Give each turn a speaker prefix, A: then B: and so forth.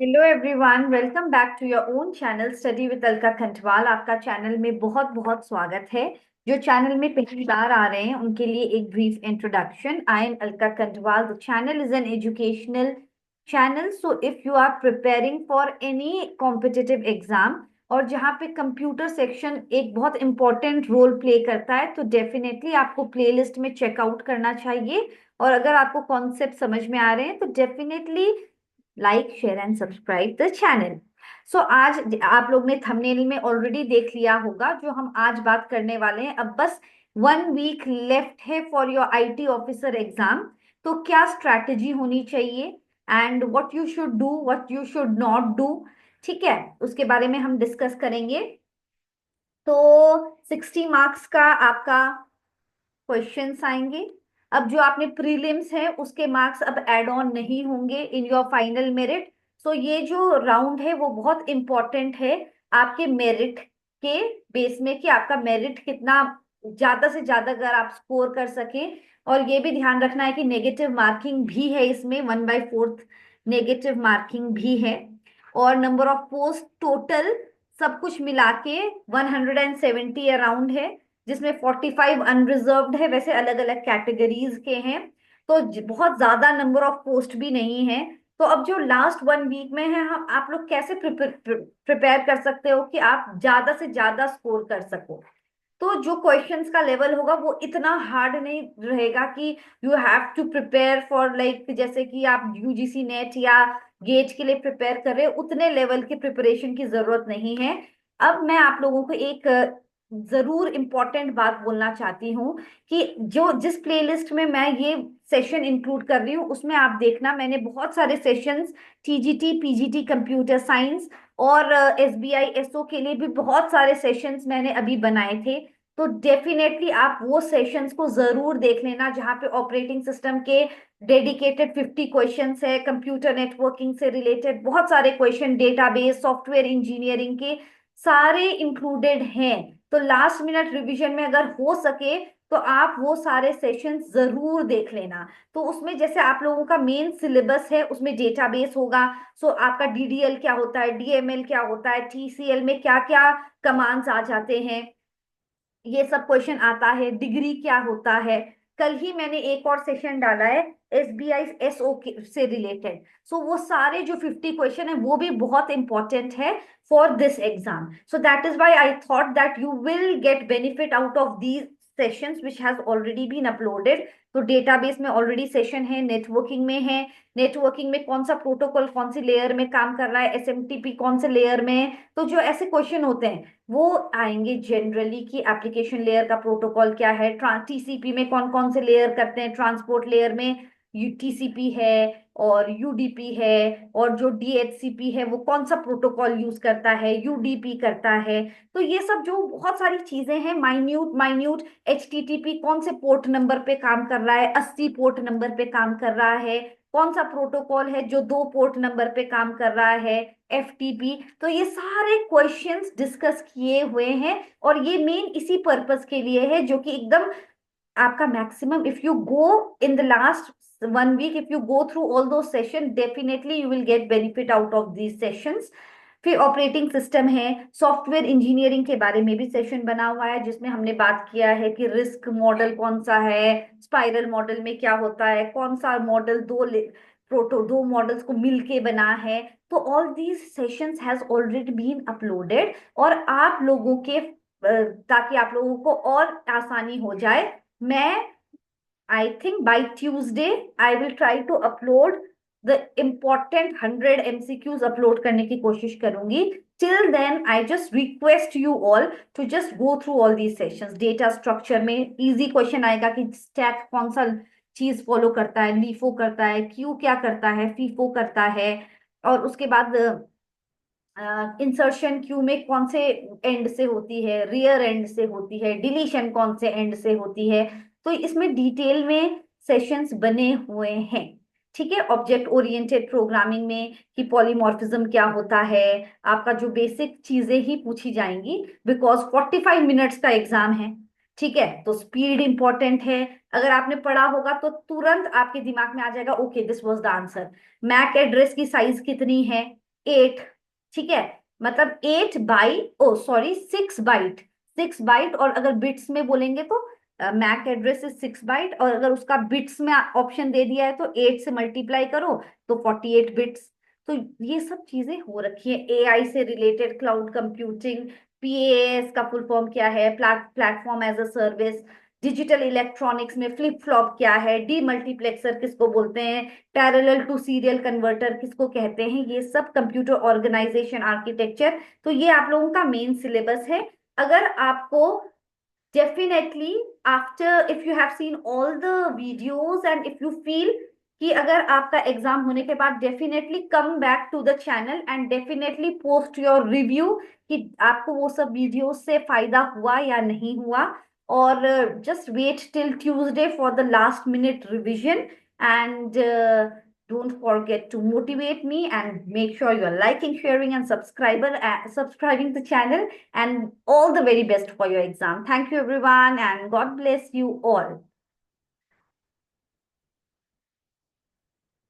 A: Hello everyone, welcome back to your own channel study with Alka Khandwal. आपका channel में बहुत बहुत स्वागत है। जो चैनल में पहली बार आ रहे हैं उनके लिए एक brief introduction. I am Alka Khandwal. The channel is an educational channel, so if you are preparing for any competitive exam और जहाँ पे कंप्यूटर सेक्शन एक बहुत इंपॉर्टेंट रोल प्ले करता है, तो डेफिनेटली आपको प्लेलिस्ट में चेकआउट करना चाहिए। और अगर आपको कॉन्सेप्ट समझ में आ रहे हैं तो definitely like share and subscribe the channel. So आज आप लोग ने थंबनेल में ऑलरेडी देख लिया होगा जो हम आज बात करने वाले हैं। अब बस 1 वीक लेफ्ट है for your IT officer exam. तो क्या स्ट्रैटेजी होनी चाहिए and what you should do, what you should not do, ठीक है, उसके बारे में हम डिस्कस करेंगे। तो 60 मार्क्स का आपका क्वेश्चंस आएंगे। अब जो आपने प्रीलिम्स है उसके मार्क्स अब एड ऑन नहीं होंगे इन योर फाइनल मेरिट। सो ये जो राउंड है वो बहुत इंपॉर्टेंट है आपके मेरिट के बेस में, कि आपका मेरिट कितना ज्यादा से ज्यादा अगर आप स्कोर कर सकें। और ये भी ध्यान रखना है कि नेगेटिव मार्किंग भी है इसमें, 1/4 नेगेटिव मार्किंग भी है। और नंबर ऑफ पोस्ट टोटल सब कुछ मिला के 170 अराउंड है, जिसमें 45 अनरिजर्व्ड है। वैसे अलग अलग कैटेगरीज के हैं, तो बहुत ज्यादा नंबर ऑफ पोस्ट भी नहीं है। तो अब जो लास्ट 1 वीक में है, हम आप लोग कैसे प्रिपेयर कर सकते हो कि आप ज्यादा से ज्यादा स्कोर कर सको। तो जो क्वेश्चंस का लेवल होगा वो इतना हार्ड नहीं रहेगा कि you have to prepare for like, जैसे कि आप यूजीसी नेट या गेट के लिए प्रिपेयर कर रहे हो, उतने लेवल की प्रिपरेशन की जरूरत नहीं है। अब मैं आप लोगों को एक जरूर इंपॉर्टेंट बात बोलना चाहती हूँ कि जो जिस प्लेलिस्ट में मैं ये सेशन इंक्लूड कर रही हूँ उसमें आप देखना, मैंने बहुत सारे sessions TGT PGT computer science और एसबीआई एसओ के लिए भी बहुत सारे सेशंस मैंने अभी बनाए थे। तो डेफिनेटली आप वो सेशंस को जरूर देख लेना जहाँ पे ऑपरेटिंग सिस्टम के डेडिकेटेड 50 क्वेश्चंस है, कंप्यूटर नेटवर्किंग से रिलेटेड बहुत सारे क्वेश्चन, डेटाबेस सॉफ्टवेयर इंजीनियरिंग के सारे इंक्लूडेड हैं। तो लास्ट मिनट रिवीजन में अगर हो सके तो आप वो सारे सेशंस जरूर देख लेना। तो उसमें जैसे आप लोगों का मेन सिलेबस है उसमें डेटाबेस होगा। सो आपका डीडीएल क्या होता है, डीएमएल क्या होता है, टीसीएल में क्या क्या कमांड्स आ जाते हैं, ये सब क्वेश्चन आता है। डिग्री क्या होता है। कल ही मैंने एक और सेशन डाला है एसबीआई एसओ से रिलेटेड। सो वो सारे जो 50 क्वेश्चन है वो भी बहुत इंपॉर्टेंट है for this exam. So that is why I thought that you will get benefit out of these sessions which has already been uploaded. तो डेटाबेस में ऑलरेडी सेशन है, नेटवर्किंग में है, नेटवर्किंग में कौन सा प्रोटोकॉल कौन सी लेयर में काम कर रहा है, एसएमटीपी कौन से लेयर में है। तो जो ऐसे क्वेश्चन होते हैं वो आएंगे जनरली कि एप्लीकेशन लेयर का प्रोटोकॉल क्या है, टीसीपी में कौन कौन से लेयर करते हैं, ट्रांसपोर्ट लेयर में यूटीसीपी है और यूडीपी है, और जो डीएचसीपी है वो कौन सा प्रोटोकॉल यूज करता है, यूडीपी करता है। तो ये सब जो बहुत सारी चीजें हैं, माइन्यूट माइन्यूट, एचटीटीपी कौन से पोर्ट नंबर पे काम कर रहा है, 80 पोर्ट नंबर पे काम कर रहा है, कौन सा प्रोटोकॉल है जो 2 पोर्ट नंबर पे काम कर रहा है, एफटीपी। तो ये सारे क्वेश्चंस डिस्कस किए हुए हैं और ये मेन इसी पर्पस के लिए है जो कि एकदम आपका maximum, if you go in the last 1 week, if you go through all दो session, definitely you will get benefit out of these sessions. फिर ऑपरेटिंग सिस्टम है, सॉफ्टवेयर इंजीनियरिंग के बारे में भी सेशन बना हुआ है जिसमें हमने बात किया है कि रिस्क मॉडल कौन सा है, स्पाइरल मॉडल में क्या होता है, कौन सा मॉडल दो मॉडल्स को मिलके बना है। तो all these sessions has already been uploaded. और आप लोगों के ताकि आप लोगों को और आसानी हो जाए, मैं I think by Tuesday I will try to upload the important 100 MCQs upload करने की कोशिश करूंगी। Till then I just request you all to just go through all these sessions. Data structure में इजी क्वेश्चन आएगा कि stack कौन सा चीज फॉलो करता है, लीफो करता है, क्यू क्या करता है, फीफो करता है, और उसके बाद इंसर्शन क्यू में कौन से एंड से होती है, रियर एंड से होती है, डिलीशन कौन से एंड से होती है। तो इसमें डिटेल में सेशंस बने हुए हैं, ठीक है। ऑब्जेक्ट ओरिएंटेड प्रोग्रामिंग में कि पॉलीमॉर्फिज्म क्या होता है, आपका जो बेसिक चीजें ही पूछी जाएंगी, बिकॉज 45 मिनट्स का एग्जाम है, ठीक है। तो स्पीड इंपॉर्टेंट है। अगर आपने पढ़ा होगा तो तुरंत आपके दिमाग में आ जाएगा, okay this was the answer. MAC address की साइज कितनी है, 8, ठीक है, मतलब 6 बाइट, 6 बाइट, और अगर बिट्स में बोलेंगे तो मैक एड्रेस इज 6 बाइट, और अगर उसका बिट्स में ऑप्शन दे दिया है तो 8 से मल्टीप्लाई करो तो 48 बिट्स। तो ये सब चीजें हो रखी है एआई से रिलेटेड, क्लाउड कंप्यूटिंग, पीएएस का फुल फॉर्म क्या है, platform as a service, digital electronics में फ्लिप फ्लॉप क्या है, डीमल्टीप्लेक्सर किसको बोलते हैं, पैरेलल टू सीरियल कन्वर्टर किसको कहते हैं, ये सब कंप्यूटर ऑर्गेनाइजेशन आर्किटेक्चर। तो ये आप लोगों का मेन सिलेबस है। अगर आपको definitely, after if you have seen all the videos and if you feel कि अगर आपका एग्जाम होने के बाद definitely come back to the channel and definitely post your review कि आपको वो सब वीडियोस से फायदा हुआ या नहीं हुआ, और just wait till Tuesday for the last minute revision, and don't forget to motivate me and make sure you're liking, sharing, and subscribing the channel, and all the very best for your exam. Thank you, everyone, and God bless you all.